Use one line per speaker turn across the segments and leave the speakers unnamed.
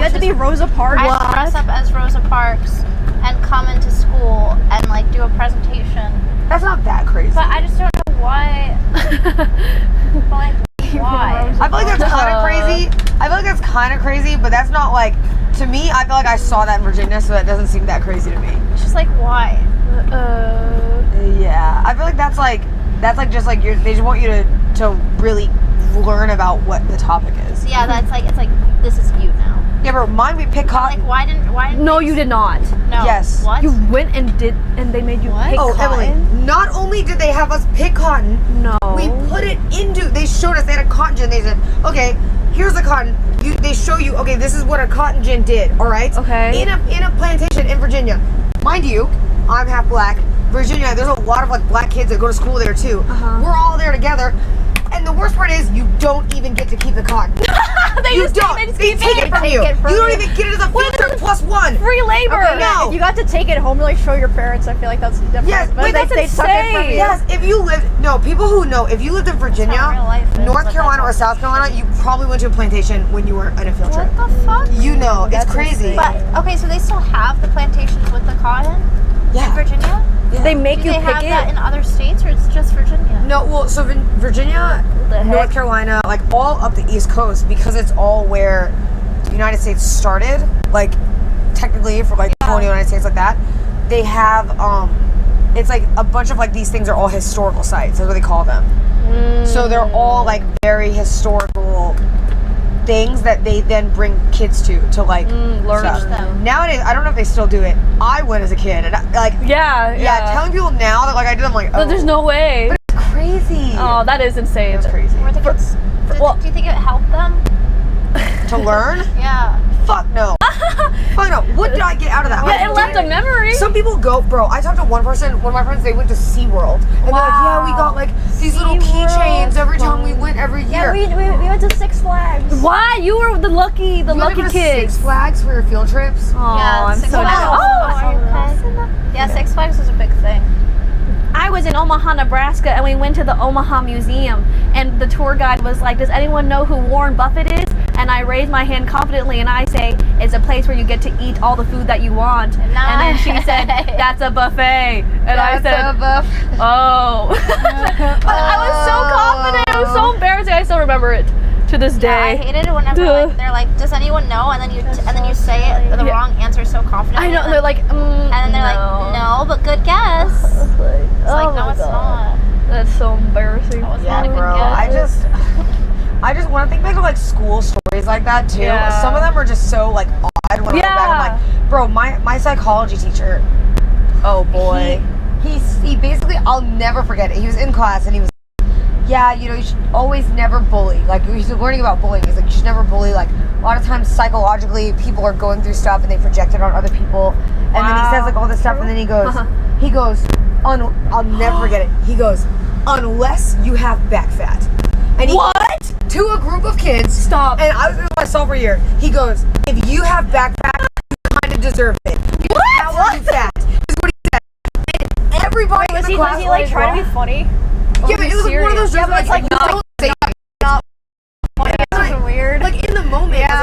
You had to be Rosa Parks.
I had to dress up as Rosa Parks and come into school and like do a presentation.
That's not that crazy.
But I just don't know why. Why?
I feel like that's kind of crazy. I feel like that's kind of crazy, but that's not like, to me, I feel like I saw that in Virginia, so that doesn't seem that crazy to me.
It's just like, why?
Yeah, I feel like that's like just like they just want you to really learn about what the topic is.
Yeah, that's like, it's like, this is you now.
Yeah, but mine we pick cotton.
Like, why didn't
No, you did not.
No.
Yes.
What?
You went and they made you pick
Oh,
cotton?
Emily, not only did they have us pick cotton,
No.
we put it into, they showed us, they had a cotton gin, they said, okay, here's the cotton, they show you, okay, this is what a cotton gin did, alright?
Okay.
In a plantation in Virginia. Mind you, I'm half black. Virginia, there's a lot of like black kids that go to school there too. We're all there together. And the worst part is, you don't even get to keep the cotton.
They
take it from you. You don't even get it as a field trip +1.
Free labor.
Okay, no.
If you got to take it home to like show your parents, I feel like that's different.
Yes,
but
wait,
they took it from you.
Yes, if you lived, people who know, if you lived in Virginia,
real life is,
North
but
Carolina, or
that's
South Carolina, you probably went to a plantation when you were on a field trip.
What the fuck?
You know, it's
That's
crazy.
insane.
But, okay, so they still have the plantations with the cotton in
Yeah.
Virginia?
Yeah.
They make
Do
you
they
pick
have
it.
that in other states, or it's just Virginia?
No, well, so Virginia,
The
North
heck?
Carolina, like all up the East Coast, because it's all where the United States started, like technically for like colonial United States like that, they have, it's like a bunch of like these things are all historical sites, that's what they call them. So they're all like very historical things that they then bring kids to like
learn
stuff.
them.
Nowadays, I don't know if they still do it. I went as a kid, and
Yeah.
telling people now that like I did, I'm like, oh,
But there's no way.
but it's crazy.
Oh, that is insane.
It's crazy.
Were the kids, do you think it helped them?
To learn?
Yeah.
Fuck no. Fuck no. What did I get out of that?
Yeah, it left a memory.
Some people go, bro. I talked to one person, one of my friends, they went to SeaWorld. And they're like, yeah, we got like these little keychains every time we went every year.
Yeah, we went to Six Flags.
Why? You were the lucky
You wanna
lucky
go to
kid.
Six Flags for your field trips?
Oh,
Yeah,
I'm
Six
so
Flags.
jealous.
Are you okay? Yeah, Six Flags was a big thing.
I was in Omaha, Nebraska, and we went to the Omaha Museum, and the tour guide was like, does anyone know who Warren Buffett is? And I raised my hand confidently, and I say, it's a place where you get to eat all the food that you want. And then she said, that's a buffet. And I said, oh. But I was so confident. It was so embarrassing. I still remember it to this
Yeah, I
day.
hated it whenever like, they're like, does anyone know? And then you say it the wrong answer so confidently.
I know, and they're like,
and then they're like, no, but good guess. It's like, no, it's not.
That's so embarrassing.
That was
Yeah,
not a good
bro.
guess.
I just want to think back to like school stories like that too.
Yeah.
Some of them are just so like odd. When I look back, I'm like, bro, my psychology teacher. Oh boy. He basically, I'll never forget it. He was in class and he was, yeah, you know, you should always never bully. Like, he's learning about bullying. He's like, you should never bully. Like, a lot of times psychologically, people are going through stuff and they project it on other people. And then he says like all this stuff, and then he goes, I'll never forget it. He goes, unless you have back fat. And he
What?
to a group of kids.
Stop.
And I was in my sophomore year. He goes, if you have back fat, you kind of deserve it.
What?
How are you fat? Is what he said. And everybody in the class
Was he like trying to be funny?
yeah, but it was like one of those jokes
but it's
like,
like
don't say it.
Funny,
It's
that's
like-
weird.
Like in the moment, yeah.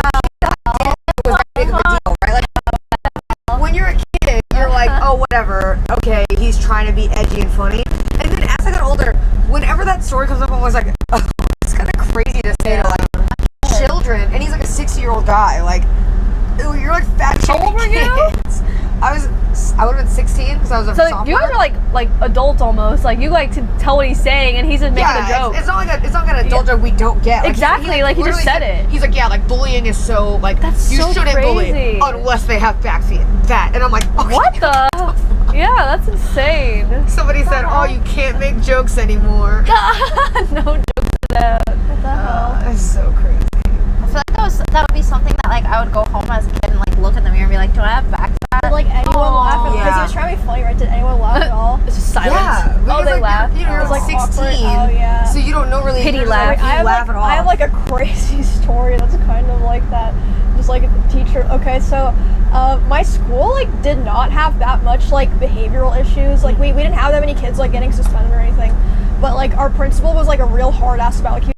Was that big of a deal, right? Like when you're a kid, you're like, oh, whatever. Okay, he's trying to be edgy and funny. And then as I got older, whenever that story comes up, I'm always like, oh, it's kind of crazy to say to like children. And he's like a 60-year-old guy. Like, ew, you're like fat
How old were you?
kids. I would have been 16 because I was a
So
sophomore.
you guys are like adults almost. Like you like to tell what he's saying, and he's just making a joke.
It's not like an adult joke we don't get. Like,
Exactly, like he just
literally
said it.
He's like, yeah, like bullying is so like
That's
you
so
shouldn't bully
crazy.
unless they have back fat. And I'm like, okay.
What the? Yeah, that's insane.
Somebody said, oh, you can't make jokes anymore.
No jokes to that.
What the hell?
It's so crazy.
I feel like that would be something that like I would go home as a kid and like look in the mirror and be like, do I have back fat?
Did like anyone laugh? Because he was trying to be funny, right? Did anyone laugh at all?
It's just silence.
Yeah.
Oh,
because,
they
like,
laugh.
You're
It was, like,
16.
awkward. Oh, yeah.
So you don't know really.
Pity
you don't
laugh.
know if you laugh at all.
I have like a crazy story that's kind of like that. Just like a teacher. Okay, so my school like did not have that much like behavioral issues. Like we didn't have that many kids like getting suspended or anything. But like our principal was like a real hard ass about like